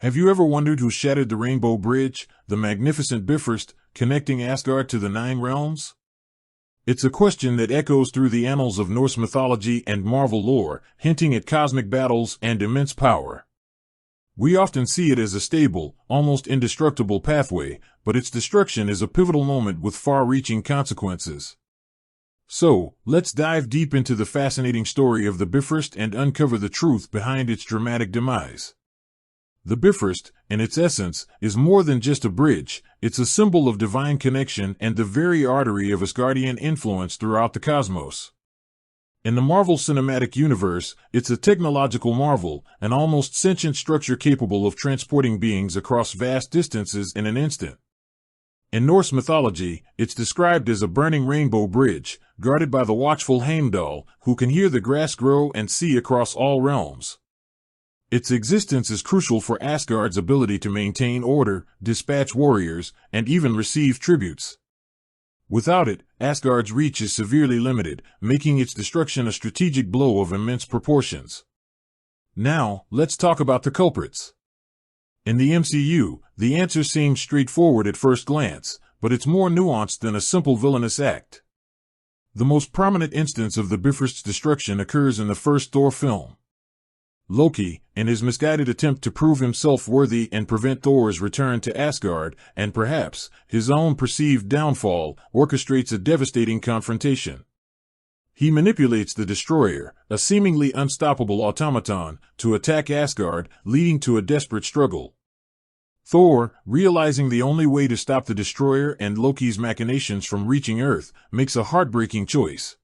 Have you ever wondered who shattered the Rainbow Bridge, the magnificent Bifrost, connecting Asgard to the Nine Realms? It's a question that echoes through the annals of Norse mythology and Marvel lore, hinting at cosmic battles and immense power. We often see it as a stable, almost indestructible pathway, but its destruction is a pivotal moment with far-reaching consequences. So, let's dive deep into the fascinating story of the Bifrost and uncover the truth behind its dramatic demise. The Bifrost, in its essence, is more than just a bridge. It's a symbol of divine connection and the very artery of Asgardian influence throughout the cosmos. In the Marvel Cinematic Universe, it's a technological marvel, an almost sentient structure capable of transporting beings across vast distances in an instant. In Norse mythology, it's described as a burning rainbow bridge, guarded by the watchful Heimdall, who can hear the grass grow and see across all realms. Its existence is crucial for Asgard's ability to maintain order, dispatch warriors, and even receive tributes. Without it, Asgard's reach is severely limited, making its destruction a strategic blow of immense proportions. Now, let's talk about the culprits. In the MCU, the answer seems straightforward at first glance, but it's more nuanced than a simple villainous act. The most prominent instance of the Bifrost's destruction occurs in the first Thor film. Loki, in his misguided attempt to prove himself worthy and prevent Thor's return to Asgard, and perhaps his own perceived downfall, orchestrates a devastating confrontation. He manipulates the Destroyer, a seemingly unstoppable automaton, to attack Asgard, leading to a desperate struggle. Thor, realizing the only way to stop the Destroyer and Loki's machinations from reaching Earth, makes a heartbreaking choice.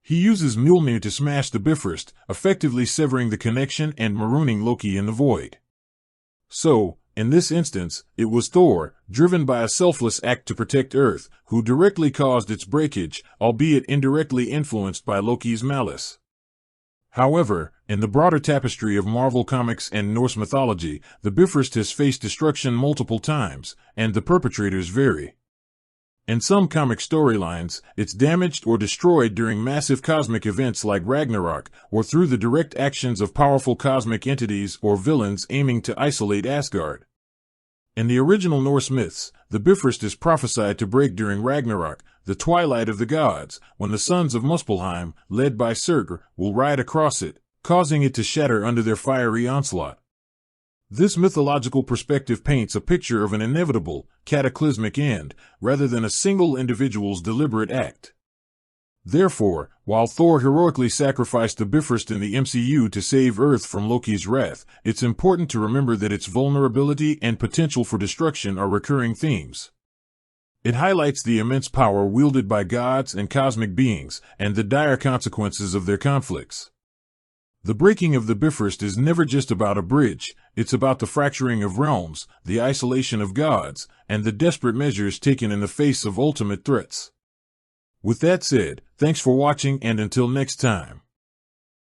He uses Mjolnir to smash the Bifrost, effectively severing the connection and marooning Loki in the void. So, in this instance, it was Thor, driven by a selfless act to protect Earth, who directly caused its breakage, albeit indirectly influenced by Loki's malice. However, in the broader tapestry of Marvel Comics and Norse mythology, the Bifrost has faced destruction multiple times, and the perpetrators vary. In some comic storylines, it's damaged or destroyed during massive cosmic events like Ragnarok, or through the direct actions of powerful cosmic entities or villains aiming to isolate Asgard. In the original Norse myths, the Bifrost is prophesied to break during Ragnarok, the twilight of the gods, when the sons of Muspelheim, led by Surtur, will ride across it, causing it to shatter under their fiery onslaught. This mythological perspective paints a picture of an inevitable, cataclysmic end, rather than a single individual's deliberate act. Therefore, while Thor heroically sacrificed the Bifrost in the MCU to save Earth from Loki's wrath, it's important to remember that its vulnerability and potential for destruction are recurring themes. It highlights the immense power wielded by gods and cosmic beings, and the dire consequences of their conflicts. The breaking of the Bifrost is never just about a bridge, it's about the fracturing of realms, the isolation of gods, and the desperate measures taken in the face of ultimate threats. With that said, thanks for watching and until next time.